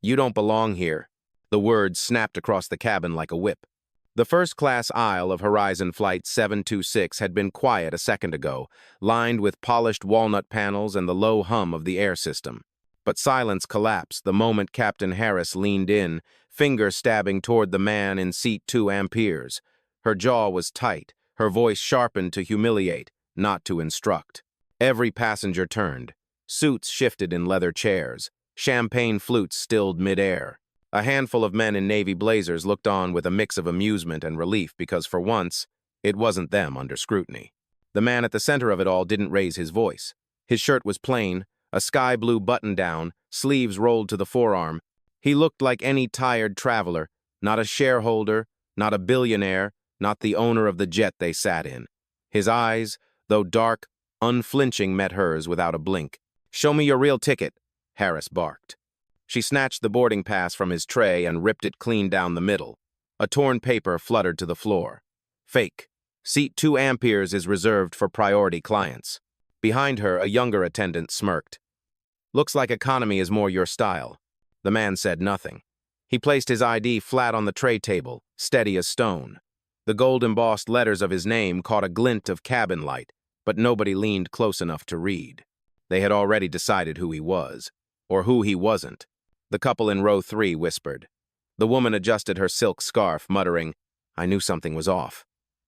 "You don't belong here." The words snapped across the cabin like a whip. The first-class aisle of Horizon Flight 726 had been quiet a second ago, lined with polished walnut panels and the low hum of the air system. But silence collapsed the moment Captain Harris leaned in, finger stabbing toward the man in seat 2 amperes. Her jaw was tight, her voice sharpened to humiliate, not to instruct. Every passenger turned. Suits shifted in leather chairs. Champagne flutes stilled mid-air. A handful of men in navy blazers looked on with a mix of amusement and relief because, for once, it wasn't them under scrutiny. The man at the center of it all didn't raise his voice. His shirt was plain, a sky-blue button-down, sleeves rolled to the forearm. He looked like any tired traveler, not a shareholder, not a billionaire, not the owner of the jet they sat in. His eyes, though dark, unflinching, met hers without a blink. "Show me your real ticket," Harris barked. She snatched the boarding pass from his tray and ripped it clean down the middle. A torn paper fluttered to the floor. "Fake. Seat 2 amperes is reserved for priority clients." Behind her, a younger attendant smirked. "Looks like economy is more your style." The man said nothing. He placed his ID flat on the tray table, steady as stone. The gold-embossed letters of his name caught a glint of cabin light, but nobody leaned close enough to read. They had already decided who he was, or who he wasn't. The couple in row 3 whispered. The woman adjusted her silk scarf, muttering, "I knew something was off."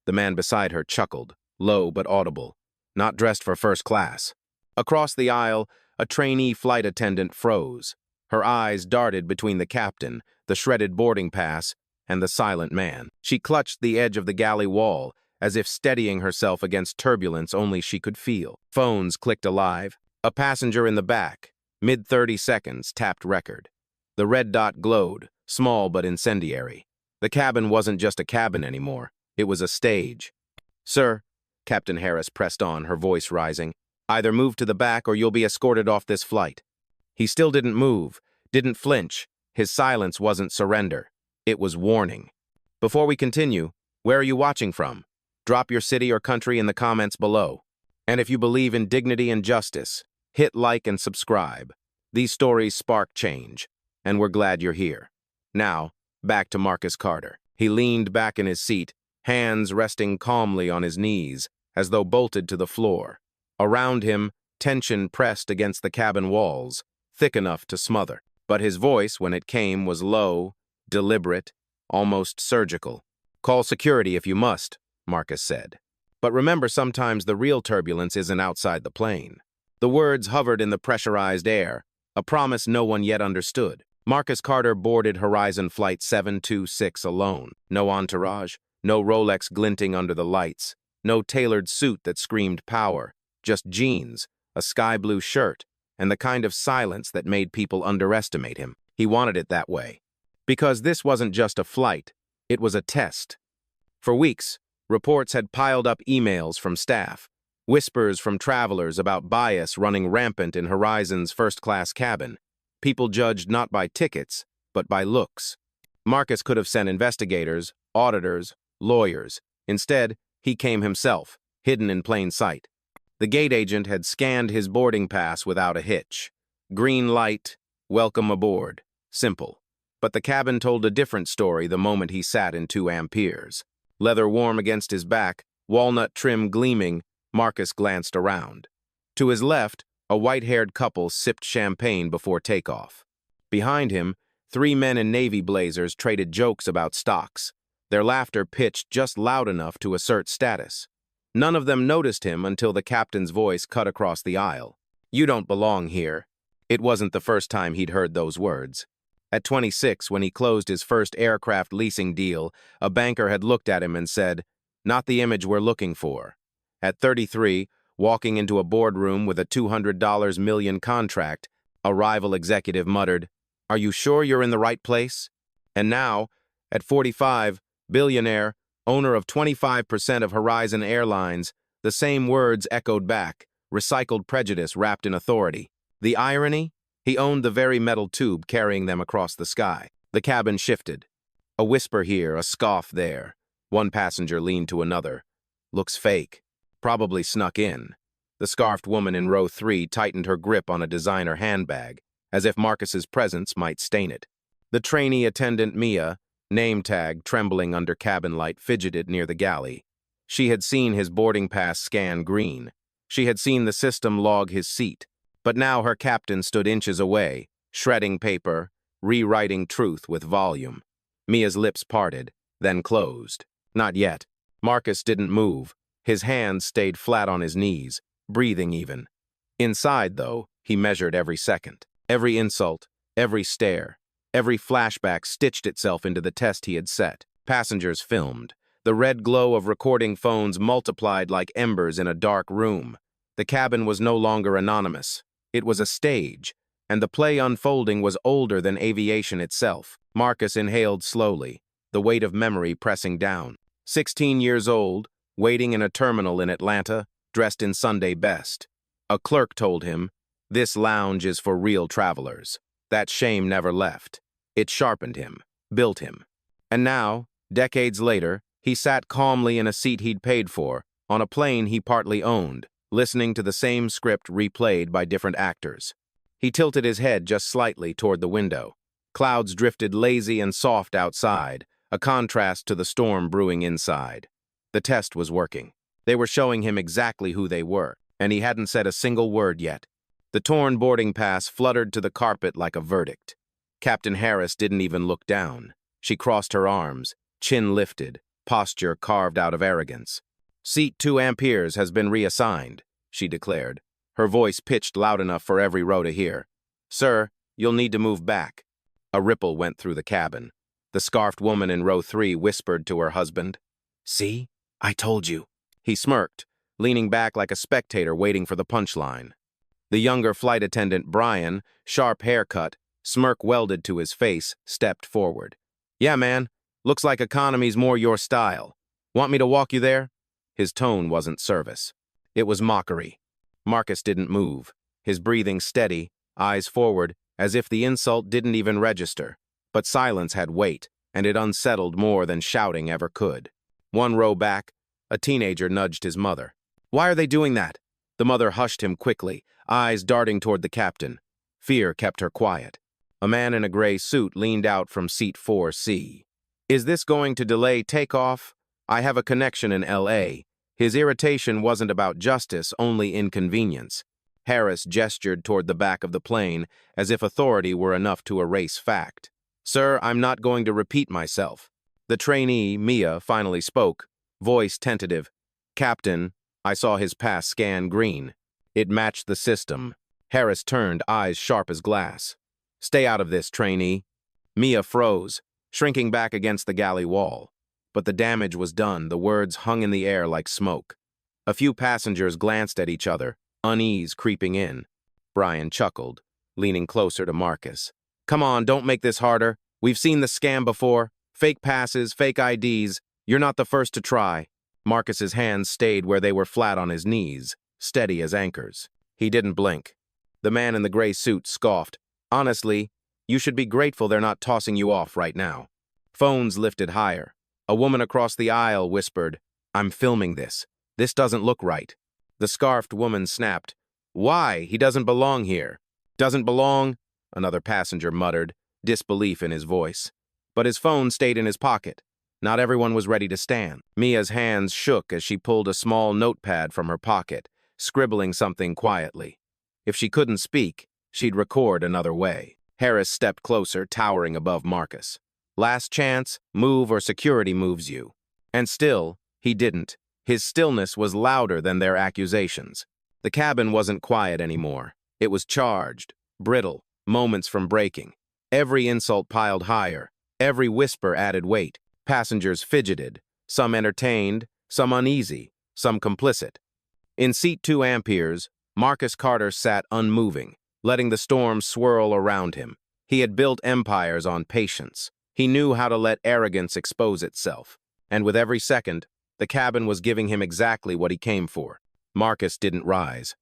The man beside her chuckled, low but audible. "Not dressed for first class." Across the aisle, a trainee flight attendant froze. Her eyes darted between the captain, the shredded boarding pass, and the silent man. She clutched the edge of the galley wall, as if steadying herself against turbulence only she could feel. Phones clicked alive. A passenger in the back, mid-30 seconds, tapped record. The red dot glowed, small but incendiary. The cabin wasn't just a cabin anymore. It was a stage. "Sir," Captain Harris pressed on, her voice rising, "either move to the back or you'll be escorted off this flight." He still didn't move, didn't flinch. His silence wasn't surrender. It was warning. "Before we continue, where are you watching from? Drop your city or country in the comments below. And if you believe in dignity and justice, hit like and subscribe. These stories spark change, and we're glad you're here." Now, back to Marcus Carter. He leaned back in his seat, hands resting calmly on his knees, as though bolted to the floor. Around him, tension pressed against the cabin walls, thick enough to smother. But his voice, when it came, was low, deliberate, almost surgical. "Call security if you must," Marcus said. "But remember, sometimes the real turbulence isn't outside the plane." The words hovered in the pressurized air, a promise no one yet understood. Marcus Carter boarded Horizon Flight 726 alone. No entourage, no Rolex glinting under the lights, no tailored suit that screamed power, just jeans, a sky-blue shirt, and the kind of silence that made people underestimate him. He wanted it that way. Because this wasn't just a flight, it was a test. For weeks, reports had piled up emails from staff, whispers from travelers about bias running rampant in Horizon's first-class cabin. People judged not by tickets, but by looks. Marcus could have sent investigators, auditors, lawyers. Instead, he came himself, hidden in plain sight. The gate agent had scanned his boarding pass without a hitch. Green light, welcome aboard. Simple. But the cabin told a different story the moment he sat in 2 amperes. Leather warm against his back, walnut trim gleaming, Marcus glanced around. To his left, a white-haired couple sipped champagne before takeoff. Behind him, 3 men in navy blazers traded jokes about stocks, their laughter pitched just loud enough to assert status. None of them noticed him until the captain's voice cut across the aisle. "You don't belong here." It wasn't the first time he'd heard those words. At 26, when he closed his first aircraft leasing deal, a banker had looked at him and said, "Not the image we're looking for." At 33, walking into a boardroom with a $200 million contract, a rival executive muttered, "Are you sure you're in the right place?" And now, at 45, billionaire, owner of 25% of Horizon Airlines, the same words echoed back, recycled prejudice wrapped in authority. The irony? He owned the very metal tube carrying them across the sky. The cabin shifted. A whisper here, a scoff there. One passenger leaned to another. "Looks fake. Probably snuck in." The scarfed woman in row 3 tightened her grip on a designer handbag, as if Marcus's presence might stain it. The trainee attendant Mia, name tag trembling under cabin light, fidgeted near the galley. She had seen his boarding pass scan green. She had seen the system log his seat. But now her captain stood inches away, shredding paper, rewriting truth with volume. Mia's lips parted, then closed. Not yet. Marcus didn't move. His hands stayed flat on his knees, breathing even. Inside, though, he measured every second. Every insult, every stare, every flashback stitched itself into the test he had set. Passengers filmed. The red glow of recording phones multiplied like embers in a dark room. The cabin was no longer anonymous. It was a stage, and the play unfolding was older than aviation itself. Marcus inhaled slowly, the weight of memory pressing down. 16 years old, waiting in a terminal in Atlanta, dressed in Sunday best. A clerk told him, "This lounge is for real travelers." That shame never left. It sharpened him, built him. And now, decades later, he sat calmly in a seat he'd paid for, on a plane he partly owned, listening to the same script replayed by different actors. He tilted his head just slightly toward the window. Clouds drifted lazy and soft outside, a contrast to the storm brewing inside. The test was working. They were showing him exactly who they were, and he hadn't said a single word yet. The torn boarding pass fluttered to the carpet like a verdict. Captain Harris didn't even look down. She crossed her arms, chin lifted, posture carved out of arrogance. "Seat 2 Amperes has been reassigned," she declared, her voice pitched loud enough for every row to hear. "Sir, you'll need to move back." A ripple went through the cabin. The scarfed woman in row 3 whispered to her husband. "See? I told you." He smirked, leaning back like a spectator waiting for the punchline. The younger flight attendant, Brian, sharp haircut, smirk welded to his face, stepped forward. "Yeah, man. Looks like economy's more your style. Want me to walk you there?" His tone wasn't service. It was mockery. Marcus didn't move, his breathing steady, eyes forward, as if the insult didn't even register. But silence had weight, and it unsettled more than shouting ever could. One row back, a teenager nudged his mother. "Why are they doing that?" The mother hushed him quickly, eyes darting toward the captain. Fear kept her quiet. A man in a gray suit leaned out from seat 4C. "Is this going to delay takeoff? I have a connection in L.A." His irritation wasn't about justice, only inconvenience. Harris gestured toward the back of the plane, as if authority were enough to erase fact. "Sir, I'm not going to repeat myself." The trainee, Mia, finally spoke, voice tentative. "Captain, I saw his pass scan green. It matched the system." Harris turned, eyes sharp as glass. "Stay out of this, trainee." Mia froze, shrinking back against the galley wall. But the damage was done, the words hung in the air like smoke. A few passengers glanced at each other, unease creeping in. Brian chuckled, leaning closer to Marcus. "Come on, don't make this harder. We've seen the scam before. Fake passes, fake IDs. You're not the first to try." Marcus's hands stayed where they were, flat on his knees, steady as anchors. He didn't blink. The man in the gray suit scoffed. "Honestly, you should be grateful they're not tossing you off right now." Phones lifted higher. A woman across the aisle whispered, "I'm filming this. This doesn't look right." The scarfed woman snapped, "Why? He doesn't belong here." "Doesn't belong?" Another passenger muttered, disbelief in his voice. But his phone stayed in his pocket. Not everyone was ready to stand. Mia's hands shook as she pulled a small notepad from her pocket, scribbling something quietly. If she couldn't speak, she'd record another way. Harris stepped closer, towering above Marcus. "Last chance, move or security moves you." And still, he didn't. His stillness was louder than their accusations. The cabin wasn't quiet anymore. It was charged, brittle, moments from breaking. Every insult piled higher. Every whisper added weight. Passengers fidgeted, some entertained, some uneasy, some complicit. In seat 2 Amperes, Marcus Carter sat unmoving, letting the storm swirl around him. He had built empires on patience. He knew how to let arrogance expose itself. And with every second, the cabin was giving him exactly what he came for. Marcus didn't rise.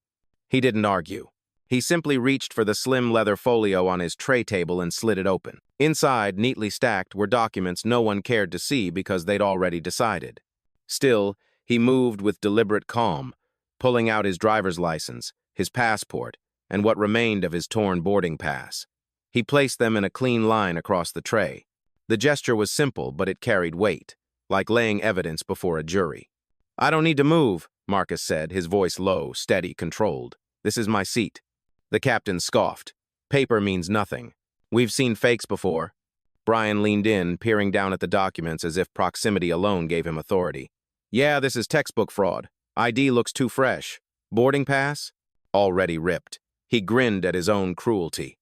He didn't argue. He simply reached for the slim leather folio on his tray table and slid it open. Inside, neatly stacked, were documents no one cared to see because they'd already decided. Still, he moved with deliberate calm, pulling out his driver's license, his passport, and what remained of his torn boarding pass. He placed them in a clean line across the tray. The gesture was simple, but it carried weight, like laying evidence before a jury. "I don't need to move," Marcus said, his voice low, steady, controlled. "This is my seat." The captain scoffed. "Paper means nothing. We've seen fakes before." Brian leaned in, peering down at the documents as if proximity alone gave him authority. "Yeah, this is textbook fraud. ID looks too fresh. Boarding pass? Already ripped." He grinned at his own cruelty.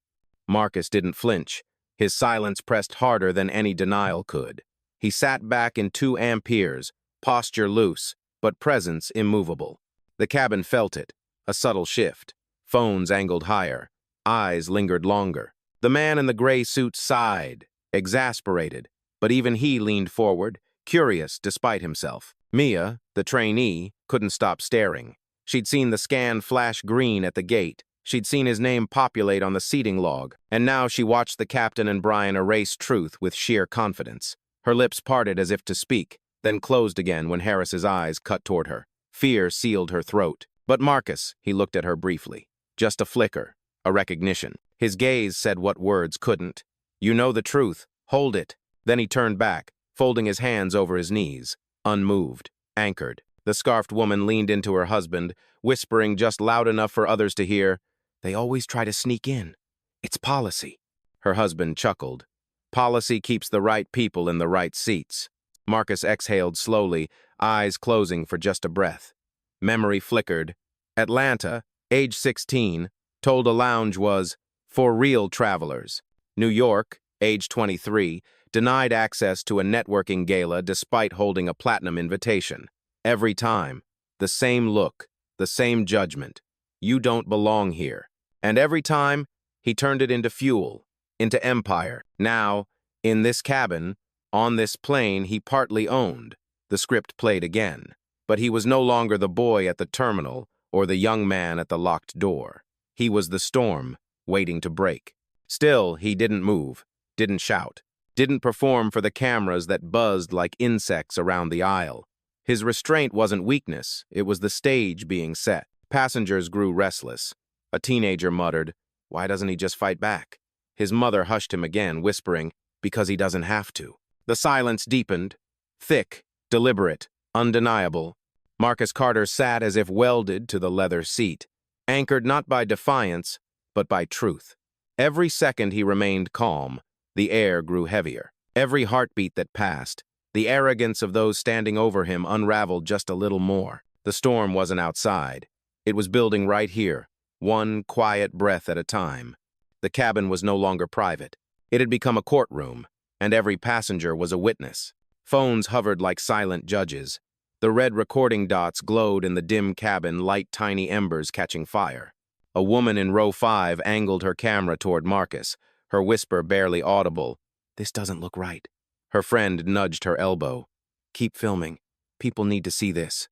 Marcus didn't flinch. His silence pressed harder than any denial could. He sat back in 2 amperes, posture loose, but presence immovable. The cabin felt it, a subtle shift. Phones angled higher. Eyes lingered longer. The man in the gray suit sighed, exasperated, but even he leaned forward, curious despite himself. Mia, the trainee, couldn't stop staring. She'd seen the scan flash green at the gate. She'd seen his name populate on the seating log, and now she watched the captain and Brian erase truth with sheer confidence. Her lips parted as if to speak, then closed again when Harris's eyes cut toward her. Fear sealed her throat. "But Marcus," he looked at her briefly. Just a flicker, a recognition. His gaze said what words couldn't. "You know the truth. Hold it." Then he turned back, folding his hands over his knees, unmoved, anchored. The scarfed woman leaned into her husband, whispering just loud enough for others to hear, "They always try to sneak in. It's policy." Her husband chuckled. "Policy keeps the right people in the right seats." Marcus exhaled slowly, eyes closing for just a breath. Memory flickered. Atlanta, age 16, told a lounge was for real travelers. New York, age 23, denied access to a networking gala despite holding a platinum invitation. Every time, the same look, the same judgment. "You don't belong here." And every time, he turned it into fuel, into empire. Now, in this cabin, on this plane he partly owned, the script played again. But he was no longer the boy at the terminal or the young man at the locked door. He was the storm, waiting to break. Still, he didn't move, didn't shout, didn't perform for the cameras that buzzed like insects around the aisle. His restraint wasn't weakness, it was the stage being set. Passengers grew restless. A teenager muttered, "Why doesn't he just fight back?" His mother hushed him again, whispering, "Because he doesn't have to." The silence deepened, thick, deliberate, undeniable. Marcus Carter sat as if welded to the leather seat, anchored not by defiance, but by truth. Every second he remained calm, the air grew heavier. Every heartbeat that passed, the arrogance of those standing over him unraveled just a little more. The storm wasn't outside. It was building right here, one quiet breath at a time. The cabin was no longer private. It had become a courtroom, and every passenger was a witness. Phones hovered like silent judges. The red recording dots glowed in the dim cabin, light tiny embers catching fire. A woman in row 5 angled her camera toward Marcus, her whisper barely audible. "This doesn't look right." Her friend nudged her elbow. "Keep filming. People need to see this."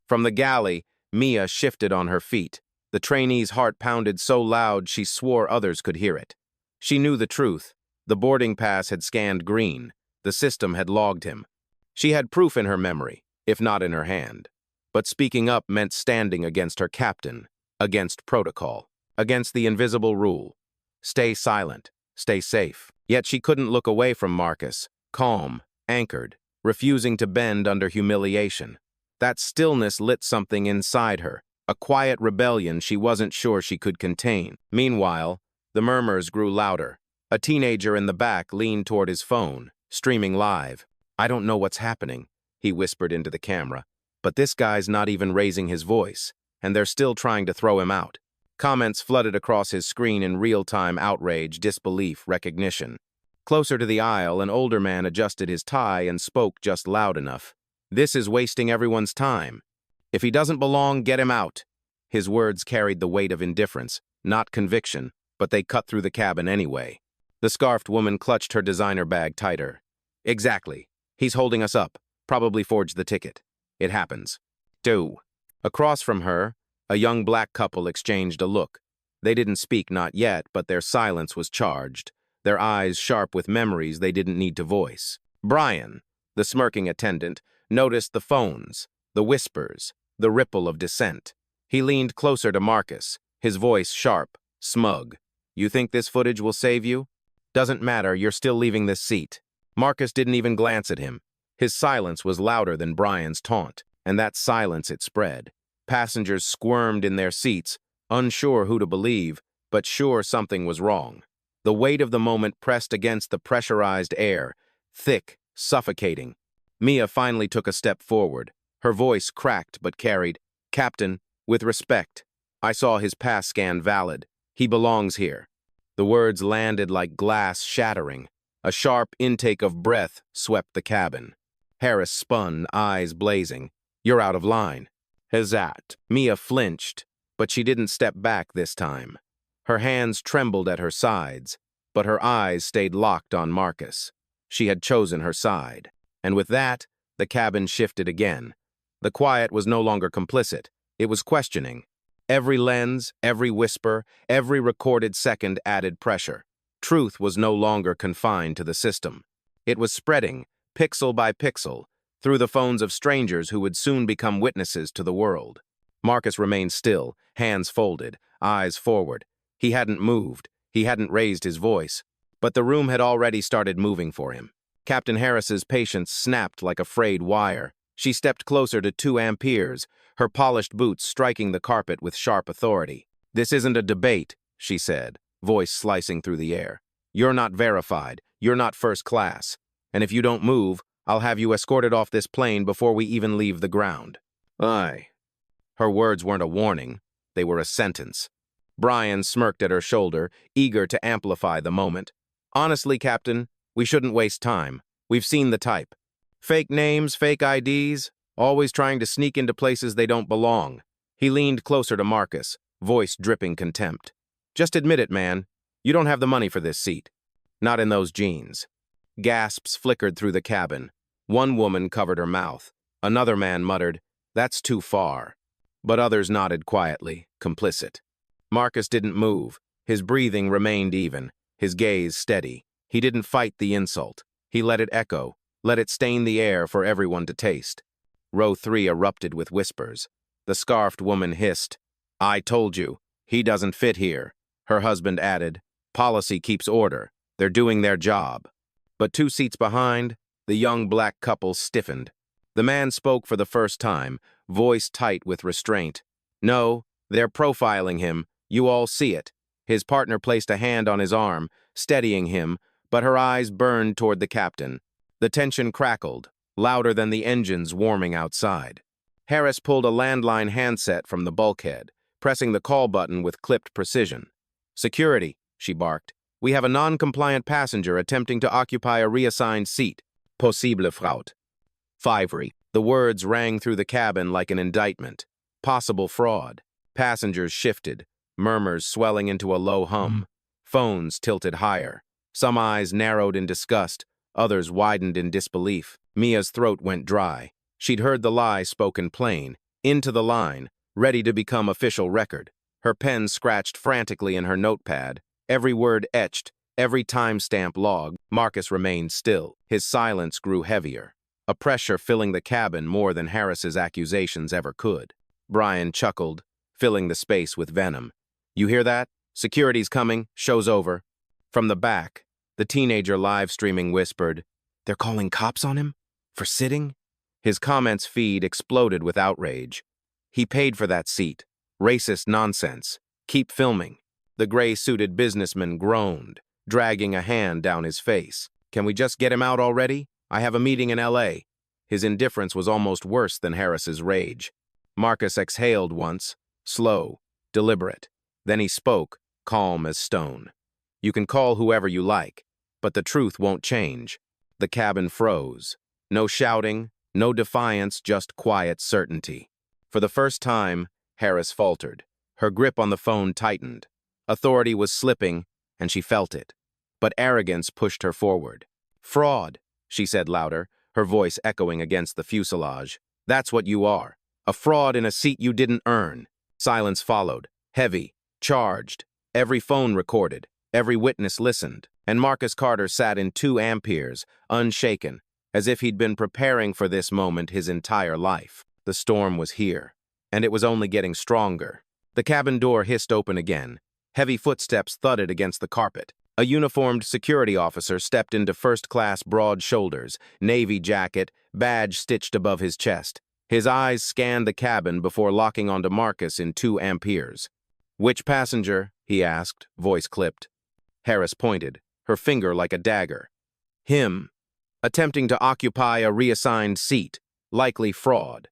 From the galley, Mia shifted on her feet. The trainee's heart pounded so loud she swore others could hear it. She knew the truth. The boarding pass had scanned green. The system had logged him. She had proof in her memory, if not in her hand. But speaking up meant standing against her captain, against protocol, against the invisible rule. Stay silent, stay safe. Yet she couldn't look away from Marcus, calm, anchored, refusing to bend under humiliation. That stillness lit something inside her, a quiet rebellion she wasn't sure she could contain. Meanwhile, the murmurs grew louder. A teenager in the back leaned toward his phone, streaming live. "I don't know what's happening," he whispered into the camera, "but this guy's not even raising his voice, and they're still trying to throw him out." Comments flooded across his screen in real-time: outrage, disbelief, recognition. Closer to the aisle, an older man adjusted his tie and spoke just loud enough. "This is wasting everyone's time. If he doesn't belong, get him out." His words carried the weight of indifference, not conviction, but they cut through the cabin anyway. The scarfed woman clutched her designer bag tighter. "Exactly. He's holding us up. Probably forged the ticket. It happens." "Do." Across from her, a young black couple exchanged a look. They didn't speak, not yet, but their silence was charged, their eyes sharp with memories they didn't need to voice. Brian, the smirking attendant, noticed the phones, the whispers, the ripple of dissent. He leaned closer to Marcus, his voice sharp, smug. "You think this footage will save you? Doesn't matter, you're still leaving this seat." Marcus didn't even glance at him. His silence was louder than Brian's taunt, and that silence it spread. Passengers squirmed in their seats, unsure who to believe, but sure something was wrong. The weight of the moment pressed against the pressurized air, thick, suffocating. Mia finally took a step forward. Her voice cracked but carried, "Captain, with respect, I saw his pass scan valid. He belongs here." The words landed like glass shattering. A sharp intake of breath swept the cabin. Harris spun, eyes blazing. "You're out of line." "Hazat." Mia flinched, but she didn't step back this time. Her hands trembled at her sides, but her eyes stayed locked on Marcus. She had chosen her side. And with that, the cabin shifted again. The quiet was no longer complicit. It was questioning. Every lens, every whisper, every recorded second added pressure. Truth was no longer confined to the system. It was spreading, pixel by pixel, through the phones of strangers who would soon become witnesses to the world. Marcus remained still, hands folded, eyes forward. He hadn't moved. He hadn't raised his voice. But the room had already started moving for him. Captain Harris's patience snapped like a frayed wire. She stepped closer to 2 amperes, her polished boots striking the carpet with sharp authority. "This isn't a debate," she said, voice slicing through the air. "You're not verified. You're not first class. And if you don't move, I'll have you escorted off this plane before we even leave the ground." "Aye." Her words weren't a warning. They were a sentence. Brian smirked at her shoulder, eager to amplify the moment. "Honestly, Captain, we shouldn't waste time. We've seen the type. Fake names, fake IDs, always trying to sneak into places they don't belong." He leaned closer to Marcus, voice dripping contempt. "Just admit it, man. You don't have the money for this seat. Not in those jeans." Gasps flickered through the cabin. One woman covered her mouth. Another man muttered, "That's too far." But others nodded quietly, complicit. Marcus didn't move. His breathing remained even, his gaze steady. He didn't fight the insult. He let it echo, let it stain the air for everyone to taste. Row 3 erupted with whispers. The scarfed woman hissed, "I told you, he doesn't fit here." Her husband added, "Policy keeps order. They're doing their job." But 2 seats behind, the young black couple stiffened. The man spoke for the first time, voice tight with restraint. "No, they're profiling him. You all see it." His partner placed a hand on his arm, steadying him, but her eyes burned toward the captain. The tension crackled, louder than the engines warming outside. Harris pulled a landline handset from the bulkhead, pressing the call button with clipped precision. "Security," she barked. "We have a non-compliant passenger attempting to occupy a reassigned seat. Possible fraud." Fivery. The words rang through the cabin like an indictment. Possible fraud. Passengers shifted, murmurs swelling into a low hum. Phones tilted higher. Some eyes narrowed in disgust, others widened in disbelief. Mia's throat went dry. She'd heard the lie spoken plain, into the line, ready to become official record. Her pen scratched frantically in her notepad, every word etched, every timestamp logged. Marcus remained still. His silence grew heavier, a pressure filling the cabin more than Harris's accusations ever could. Brian chuckled, filling the space with venom. "You hear that? Security's coming. Show's over." From the back, the teenager live streaming whispered, "They're calling cops on him? For sitting?" His comments feed exploded with outrage. "He paid for that seat. Racist nonsense. Keep filming." The gray-suited businessman groaned, dragging a hand down his face. "Can we just get him out already? I have a meeting in LA." His indifference was almost worse than Harris's rage. Marcus exhaled once, slow, deliberate. Then he spoke, calm as stone. "You can call whoever you like, but the truth won't change." The cabin froze. No shouting, no defiance, just quiet certainty. For the first time, Harris faltered. Her grip on the phone tightened. Authority was slipping, and she felt it. But arrogance pushed her forward. "Fraud," she said louder, her voice echoing against the fuselage. "That's what you are. A fraud in a seat you didn't earn." Silence followed, heavy, charged. Every phone recorded, every witness listened, and Marcus Carter sat in 2 amperes, unshaken, as if he'd been preparing for this moment his entire life. The storm was here, and it was only getting stronger. The cabin door hissed open again. Heavy footsteps thudded against the carpet. A uniformed security officer stepped into first-class broad shoulders, navy jacket, badge stitched above his chest. His eyes scanned the cabin before locking onto Marcus in 2 amperes. "Which passenger?" he asked, voice clipped. Harris pointed, her finger like a dagger. "Him. Attempting to occupy a reassigned seat. Likely fraud."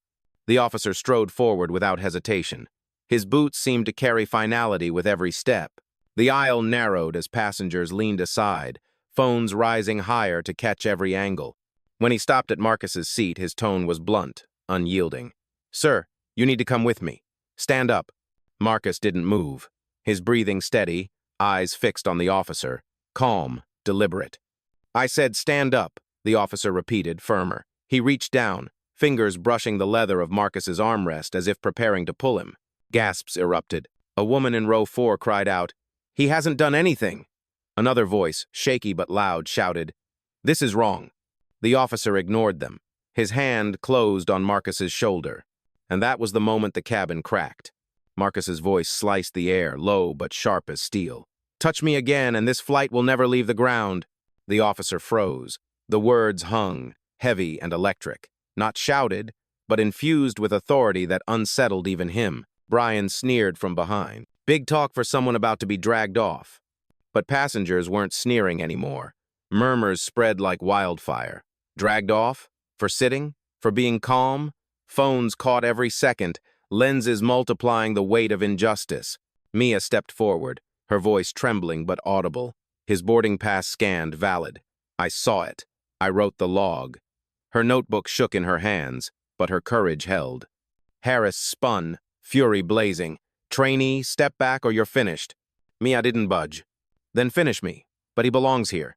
The officer strode forward without hesitation. His boots seemed to carry finality with every step. The aisle narrowed as passengers leaned aside, phones rising higher to catch every angle. When he stopped at Marcus's seat, his tone was blunt, unyielding. "Sir, you need to come with me. Stand up." Marcus didn't move, his breathing steady, eyes fixed on the officer, calm, deliberate. "I said stand up," the officer repeated, firmer. He reached down, fingers brushing the leather of Marcus's armrest as if preparing to pull him. Gasps erupted. A woman in row 4 cried out, "He hasn't done anything." Another voice, shaky but loud, shouted, "This is wrong." The officer ignored them. His hand closed on Marcus's shoulder. And that was the moment the cabin cracked. Marcus's voice sliced the air, low but sharp as steel. "Touch me again, and this flight will never leave the ground." The officer froze. The words hung, heavy and electric. Not shouted, but infused with authority that unsettled even him. Brian sneered from behind. Big talk for someone about to be dragged off. But passengers weren't sneering anymore. Murmurs spread like wildfire. Dragged off? For sitting? For being calm? Phones caught every second, lenses multiplying the weight of injustice. Mia stepped forward, her voice trembling but audible. His boarding pass scanned, valid. "I saw it. I wrote the log." Her notebook shook in her hands, but her courage held. Harris spun, fury blazing. "Trainee, step back or you're finished." Mia didn't budge. "Then finish me, but he belongs here."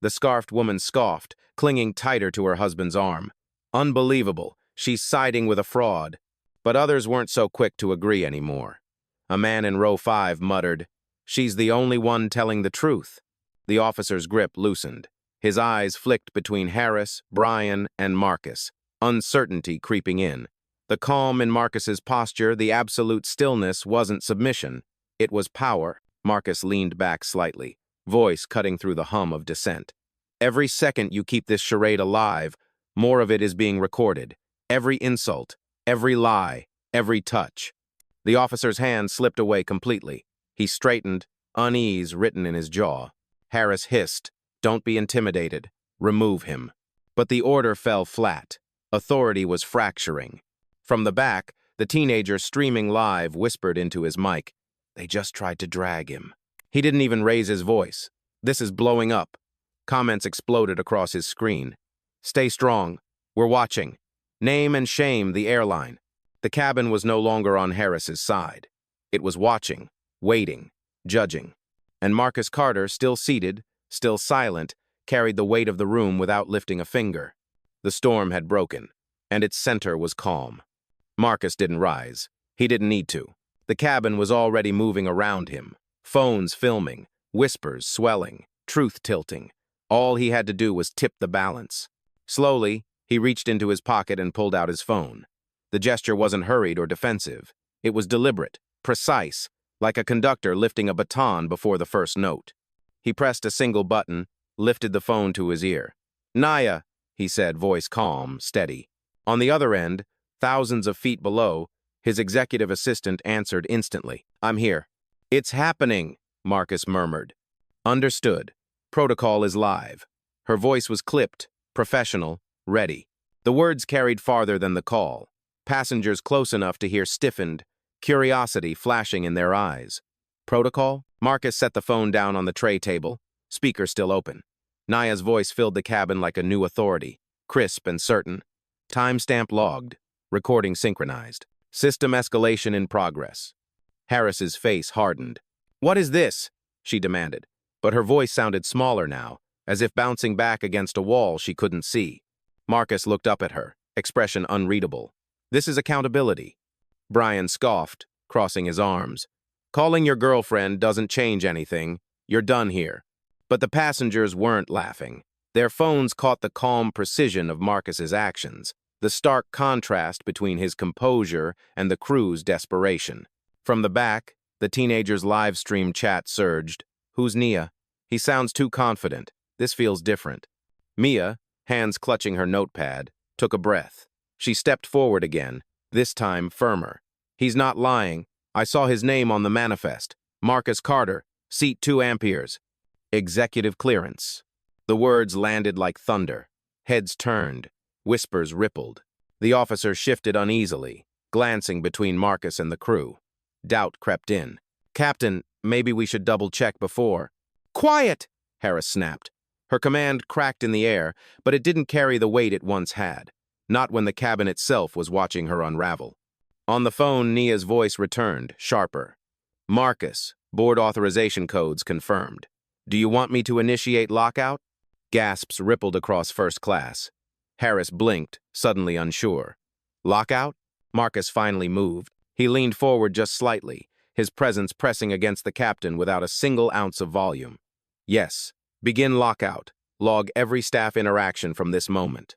The scarfed woman scoffed, clinging tighter to her husband's arm. Unbelievable, she's siding with a fraud. But others weren't so quick to agree anymore. A man in row 5 muttered, "She's the only one telling the truth." The officer's grip loosened. His eyes flicked between Harris, Brian, and Marcus, uncertainty creeping in. The calm in Marcus's posture, the absolute stillness, wasn't submission. It was power. Marcus leaned back slightly, voice cutting through the hum of dissent. "Every second you keep this charade alive, more of it is being recorded. Every insult, every lie, every touch." The officer's hand slipped away completely. He straightened, unease written in his jaw. Harris hissed, "Don't be intimidated. Remove him." But the order fell flat. Authority was fracturing. From the back, the teenager streaming live whispered into his mic, "They just tried to drag him." He didn't even raise his voice. "This is blowing up." Comments exploded across his screen. "Stay strong. We're watching. Name and shame the airline." The cabin was no longer on Harris's side. It was watching, waiting, judging. And Marcus Carter, still seated, still silent, carried the weight of the room without lifting a finger. The storm had broken, and its center was calm. Marcus didn't rise. He didn't need to. The cabin was already moving around him, phones filming, whispers swelling, truth tilting. All he had to do was tip the balance. Slowly, he reached into his pocket and pulled out his phone. The gesture wasn't hurried or defensive. It was deliberate, precise, like a conductor lifting a baton before the first note. He pressed a single button, lifted the phone to his ear. "Naya," he said, voice calm, steady. On the other end, thousands of feet below, his executive assistant answered instantly. "I'm here." "It's happening," Marcus murmured. "Understood. Protocol is live." Her voice was clipped, professional, ready. The words carried farther than the call. Passengers close enough to hear stiffened, curiosity flashing in their eyes. "Protocol?" Marcus set the phone down on the tray table, speaker still open. Naya's voice filled the cabin like a new authority, crisp and certain. Timestamp logged, recording synchronized. System escalation in progress. Harris's face hardened. "What is this?" she demanded, but her voice sounded smaller now, as if bouncing back against a wall she couldn't see. Marcus looked up at her, expression unreadable. "This is accountability." Brian scoffed, crossing his arms. "Calling your girlfriend doesn't change anything. You're done here." But the passengers weren't laughing. Their phones caught the calm precision of Marcus's actions, the stark contrast between his composure and the crew's desperation. From the back, the teenager's live stream chat surged. Who's Nia? He sounds too confident. This feels different. Mia, hands clutching her notepad, took a breath. She stepped forward again, this time firmer. He's not lying. I saw his name on the manifest. Marcus Carter, seat 2 amperes. Executive clearance. The words landed like thunder. Heads turned. Whispers rippled. The officer shifted uneasily, glancing between Marcus and the crew. Doubt crept in. Captain, maybe we should double-check before. Quiet! Harris snapped. Her command cracked in the air, but it didn't carry the weight it once had. Not when the cabin itself was watching her unravel. On the phone, Nia's voice returned, sharper. Marcus, board authorization codes confirmed. Do you want me to initiate lockout? Gasps rippled across first class. Harris blinked, suddenly unsure. Lockout? Marcus finally moved. He leaned forward just slightly, his presence pressing against the captain without a single ounce of volume. Yes, begin lockout. Log every staff interaction from this moment.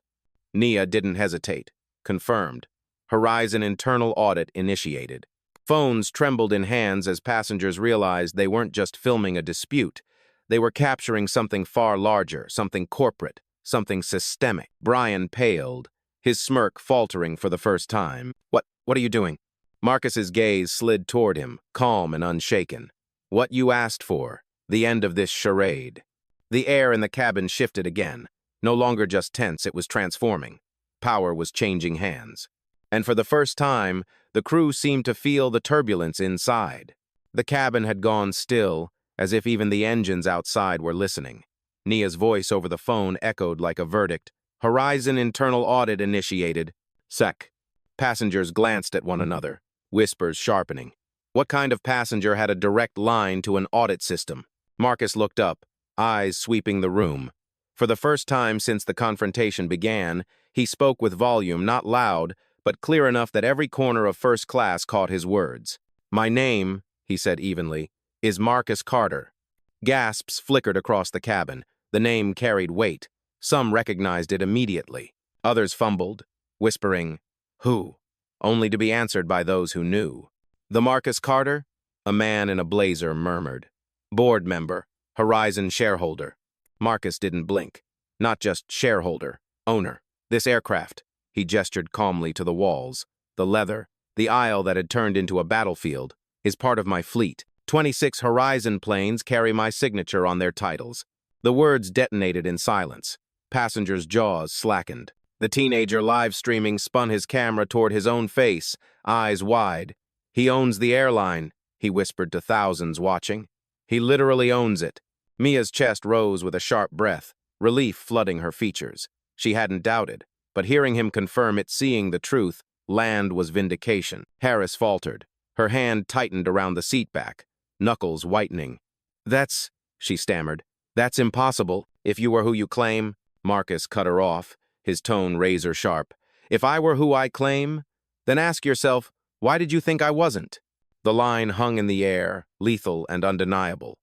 Nia didn't hesitate. Confirmed. Horizon internal audit initiated. Phones trembled in hands as passengers realized they weren't just filming a dispute. They were capturing something far larger, something corporate, something systemic. Brian paled, his smirk faltering for the first time. What are you doing? Marcus's gaze slid toward him, calm and unshaken. What you asked for, the end of this charade. The air in the cabin shifted again. No longer just tense, it was transforming. Power was changing hands. And for the first time, the crew seemed to feel the turbulence inside. The cabin had gone still, as if even the engines outside were listening. Nia's voice over the phone echoed like a verdict. Horizon internal audit initiated. Sec. Passengers glanced at one another, whispers sharpening. What kind of passenger had a direct line to an audit system? Marcus looked up, eyes sweeping the room. For the first time since the confrontation began, he spoke with volume, not loud, but clear enough that every corner of first class caught his words. My name, he said evenly, is Marcus Carter. Gasps flickered across the cabin. The name carried weight. Some recognized it immediately. Others fumbled, whispering, who? Only to be answered by those who knew. The Marcus Carter? A man in a blazer murmured. Board member, Horizon shareholder. Marcus didn't blink. Not just shareholder, owner. This aircraft, he gestured calmly to the walls, the leather, the aisle that had turned into a battlefield, is part of my fleet. 26 Horizon planes carry my signature on their titles. The words detonated in silence. Passengers' jaws slackened. The teenager live streaming spun his camera toward his own face, eyes wide. He owns the airline, he whispered to thousands watching. He literally owns it. Mia's chest rose with a sharp breath, relief flooding her features. She hadn't doubted, but hearing him confirm it, seeing the truth, land was vindication. Harris faltered. Her hand tightened around the seat back, knuckles whitening. That's, she stammered, that's impossible. If you were who you claim, Marcus cut her off, his tone razor sharp. If I were who I claim, then ask yourself, why did you think I wasn't? The line hung in the air, lethal and undeniable.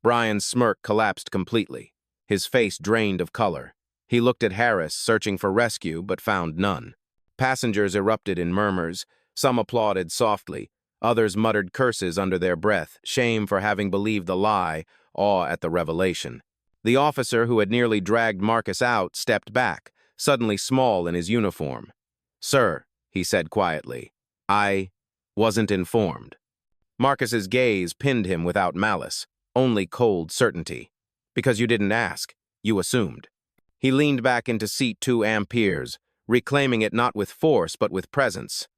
Brian's smirk collapsed completely, his face drained of color. He looked at Harris, searching for rescue, but found none. Passengers erupted in murmurs. Some applauded softly. Others muttered curses under their breath, shame for having believed the lie, awe at the revelation. The officer who had nearly dragged Marcus out stepped back, suddenly small in his uniform. Sir, he said quietly, I wasn't informed. Marcus's gaze pinned him without malice, only cold certainty. Because you didn't ask, you assumed. He leaned back into seat 2 amperes, reclaiming it not with force but with presence.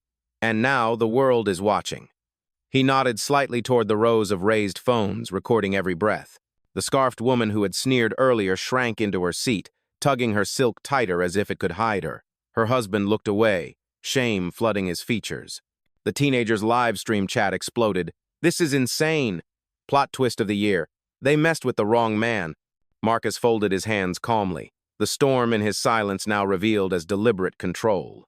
And now the world is watching. He nodded slightly toward the rows of raised phones, recording every breath. The scarfed woman who had sneered earlier shrank into her seat, tugging her silk tighter as if it could hide her. Her husband looked away, shame flooding his features. The teenager's live stream chat exploded. This is insane. Plot twist of the year. They messed with the wrong man. Marcus folded his hands calmly, the storm in his silence now revealed as deliberate control.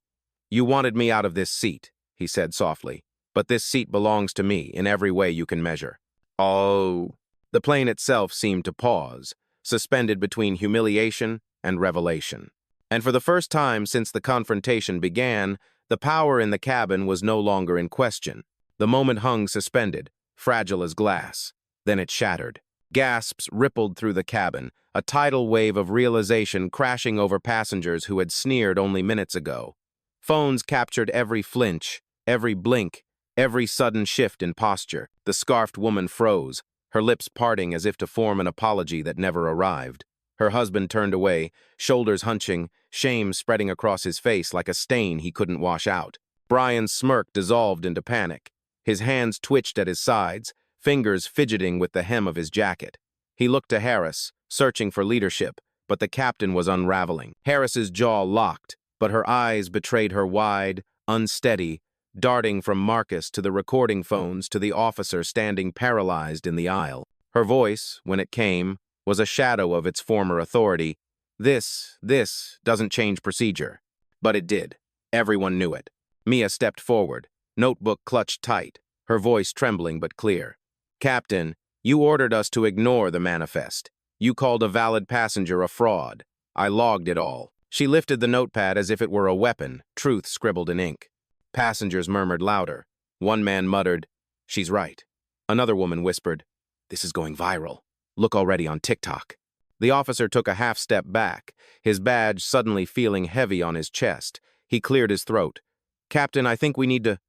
You wanted me out of this seat, he said softly, but this seat belongs to me in every way you can measure. Oh. The plane itself seemed to pause, suspended between humiliation and revelation. And for the first time since the confrontation began, the power in the cabin was no longer in question. The moment hung suspended, fragile as glass. Then it shattered. Gasps rippled through the cabin, a tidal wave of realization crashing over passengers who had sneered only minutes ago. Phones captured every flinch, every blink, every sudden shift in posture. The scarfed woman froze, her lips parting as if to form an apology that never arrived. Her husband turned away, shoulders hunching, shame spreading across his face like a stain he couldn't wash out. Brian's smirk dissolved into panic. His hands twitched at his sides, fingers fidgeting with the hem of his jacket. He looked to Harris, searching for leadership, but the captain was unraveling. Harris's jaw locked, but her eyes betrayed her wide, unsteady, darting from Marcus to the recording phones to the officer standing paralyzed in the aisle. Her voice, when it came, was a shadow of its former authority. This doesn't change procedure. But it did. Everyone knew it. Mia stepped forward, notebook clutched tight, her voice trembling but clear. Captain, you ordered us to ignore the manifest. You called a valid passenger a fraud. I logged it all. She lifted the notepad as if it were a weapon, truth scribbled in ink. Passengers murmured louder. One man muttered, "She's right." Another woman whispered, "This is going viral. Look already on TikTok." The officer took a half step back, his badge suddenly feeling heavy on his chest. He cleared his throat. "Captain, I think we need to—"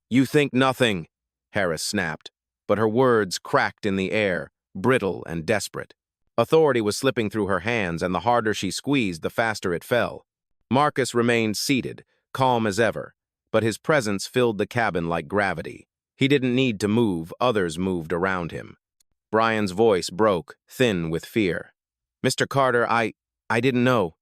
"You think nothing," Harris snapped, but her words cracked in the air, brittle and desperate. Authority was slipping through her hands, and the harder she squeezed, the faster it fell. Marcus remained seated, calm as ever, but his presence filled the cabin like gravity. He didn't need to move, others moved around him. Brian's voice broke, thin with fear. "Mr. Carter, I didn't know."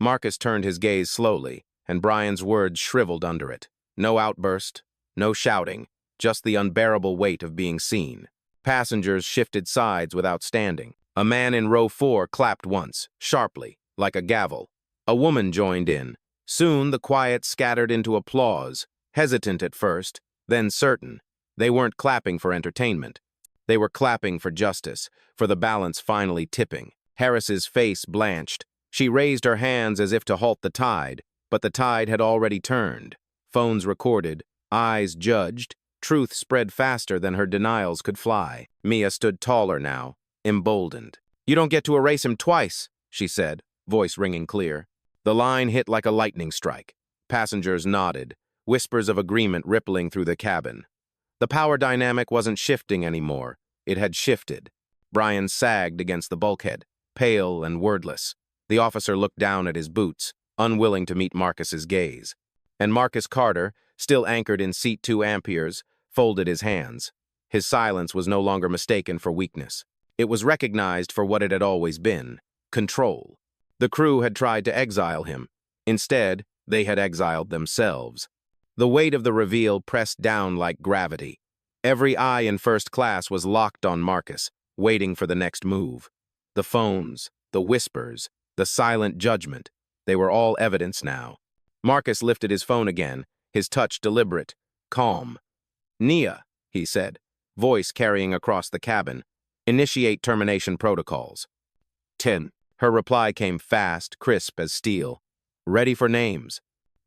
Marcus turned his gaze slowly, and Brian's words shriveled under it. No outburst, no shouting, just the unbearable weight of being seen. Passengers shifted sides without standing. A man in row 4 clapped once, sharply, like a gavel. A woman joined in. Soon the quiet scattered into applause, hesitant at first, then certain. They weren't clapping for entertainment. They were clapping for justice, for the balance finally tipping. Harris's face blanched. She raised her hands as if to halt the tide, but the tide had already turned. Phones recorded, eyes judged, truth spread faster than her denials could fly. Mia stood taller now, emboldened. "You don't get to erase him twice," she said, voice ringing clear. The line hit like a lightning strike. Passengers nodded, whispers of agreement rippling through the cabin. The power dynamic wasn't shifting anymore. It had shifted. Brian sagged against the bulkhead, pale and wordless. The officer looked down at his boots, unwilling to meet Marcus's gaze. And Marcus Carter, still anchored in seat 2 amperes, folded his hands. His silence was no longer mistaken for weakness. It was recognized for what it had always been: control. The crew had tried to exile him. Instead, they had exiled themselves. The weight of the reveal pressed down like gravity. Every eye in first class was locked on Marcus, waiting for the next move. The phones, the whispers, the silent judgment, they were all evidence now. Marcus lifted his phone again, his touch deliberate, calm. "Nia," he said, voice carrying across the cabin, "initiate termination protocols." 10. Her reply came fast, crisp as steel. "Ready for names."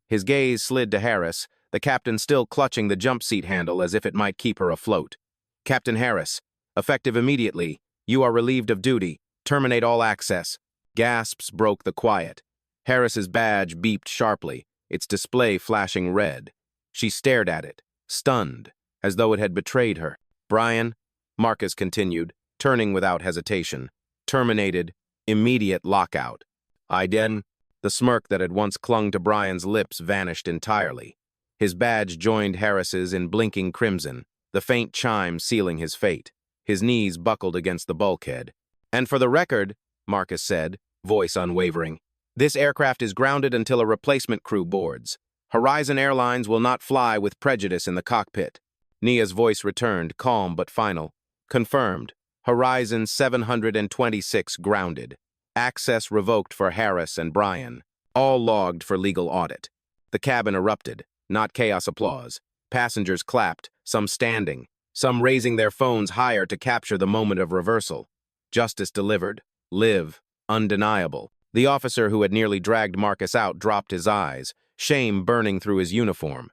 His gaze slid to Harris, the captain still clutching the jump seat handle as if it might keep her afloat. "Captain Harris, effective immediately. You are relieved of duty. Terminate all access." Gasps broke the quiet. Harris's badge beeped sharply, its display flashing red. She stared at it, stunned, as though it had betrayed her. "Brian," Marcus continued, turning without hesitation. "Terminated. Immediate lockout." The smirk that had once clung to Brian's lips vanished entirely. His badge joined Harris's in blinking crimson, the faint chime sealing his fate. His knees buckled against the bulkhead. "And for the record," Marcus said, voice unwavering, "this aircraft is grounded until a replacement crew boards. Horizon Airlines will not fly with prejudice in the cockpit." Nia's voice returned, calm but final. "Confirmed. Horizon 726 grounded. Access revoked for Harris and Brian. All logged for legal audit." The cabin erupted, not chaos applause. Passengers clapped, some standing, some raising their phones higher to capture the moment of reversal. Justice delivered. Live. Undeniable. The officer who had nearly dragged Marcus out dropped his eyes, shame burning through his uniform.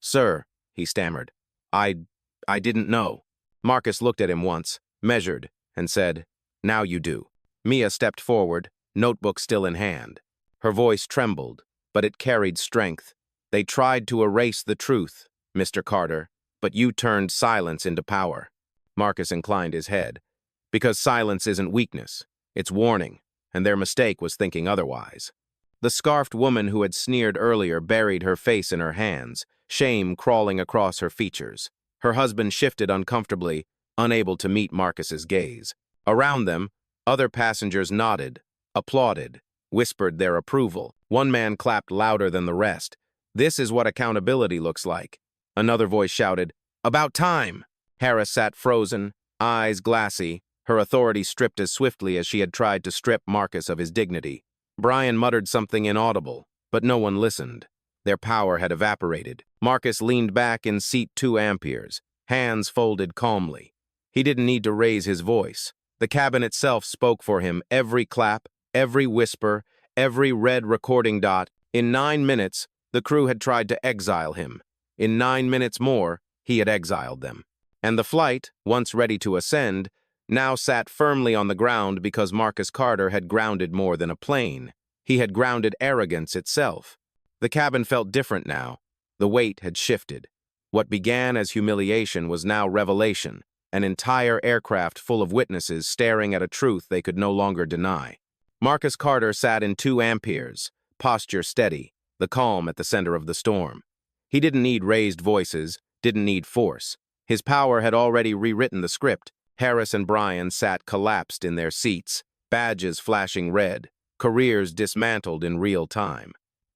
"Sir," he stammered, I didn't know. Marcus looked at him once, measured, and said, "Now you do." Mia stepped forward, notebook still in hand. Her voice trembled, but it carried strength. "They tried to erase the truth, Mr. Carter, but you turned silence into power." Marcus inclined his head. "Because silence isn't weakness, it's warning, and their mistake was thinking otherwise." The scarfed woman who had sneered earlier buried her face in her hands, shame crawling across her features. Her husband shifted uncomfortably, unable to meet Marcus's gaze. Around them, other passengers nodded, applauded, whispered their approval. One man clapped louder than the rest. "This is what accountability looks like." Another voice shouted, "About time!" Harris sat frozen, eyes glassy, her authority stripped as swiftly as she had tried to strip Marcus of his dignity. Brian muttered something inaudible, but no one listened. Their power had evaporated. Marcus leaned back in seat 2 amperes, hands folded calmly. He didn't need to raise his voice. The cabin itself spoke for him, every clap, every whisper, every red recording dot. In 9 minutes, the crew had tried to exile him. In 9 minutes more, he had exiled them. And the flight, once ready to ascend, now sat firmly on the ground because Marcus Carter had grounded more than a plane. He had grounded arrogance itself. The cabin felt different now. The weight had shifted. What began as humiliation was now revelation, an entire aircraft full of witnesses staring at a truth they could no longer deny. Marcus Carter sat in 2 amperes, posture steady, the calm at the center of the storm. He didn't need raised voices, didn't need force. His power had already rewritten the script. Harris and Brian sat collapsed in their seats, badges flashing red, careers dismantled in real time.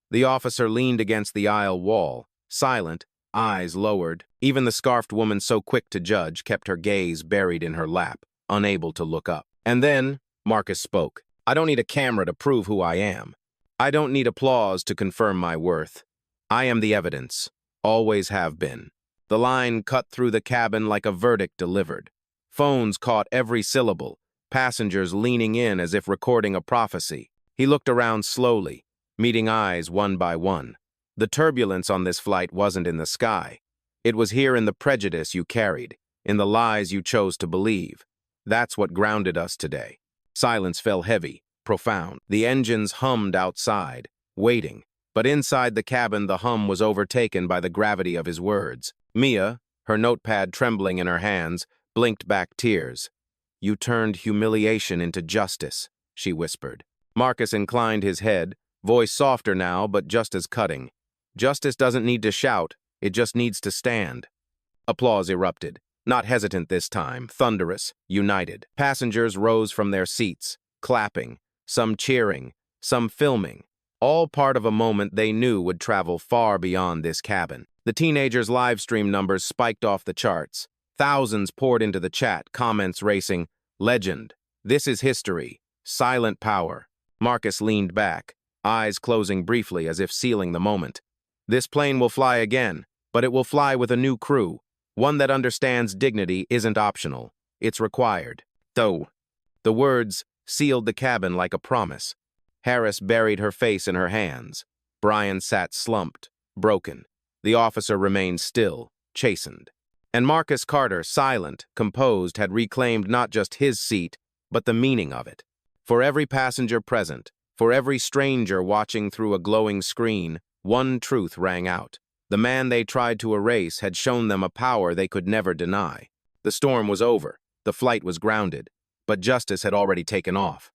The officer leaned against the aisle wall, silent, eyes lowered. Even the scarfed woman so quick to judge kept her gaze buried in her lap, unable to look up. And then, Marcus spoke. "I don't need a camera to prove who I am. I don't need applause to confirm my worth. I am the evidence, always have been." The line cut through the cabin like a verdict delivered. Phones caught every syllable, passengers leaning in as if recording a prophecy. He looked around slowly, meeting eyes one by one. The turbulence on this flight wasn't in the sky. It was here in the prejudice you carried, in the lies you chose to believe. That's what grounded us today. Silence fell heavy, profound. The engines hummed outside, waiting. But inside the cabin, the hum was overtaken by the gravity of his words. Mia, her notepad trembling in her hands, blinked back tears. "You turned humiliation into justice," she whispered. Marcus inclined his head, voice softer now, but just as cutting. "Justice doesn't need to shout, it just needs to stand." Applause erupted, not hesitant this time, thunderous, united. Passengers rose from their seats, clapping, some cheering, some filming, all part of a moment they knew would travel far beyond this cabin. The teenagers' live stream numbers spiked off the charts. Thousands poured into the chat, comments racing. "Legend. This is history. Silent power." Marcus leaned back, eyes closing briefly as if sealing the moment. "This plane will fly again, but it will fly with a new crew, one that understands dignity isn't optional. It's required." Though. The words sealed the cabin like a promise. Harris buried her face in her hands. Brian sat slumped, broken. The officer remained still, chastened. And Marcus Carter, silent, composed, had reclaimed not just his seat, but the meaning of it. For every passenger present, for every stranger watching through a glowing screen, one truth rang out. The man they tried to erase had shown them a power they could never deny. The storm was over, the flight was grounded, but justice had already taken off.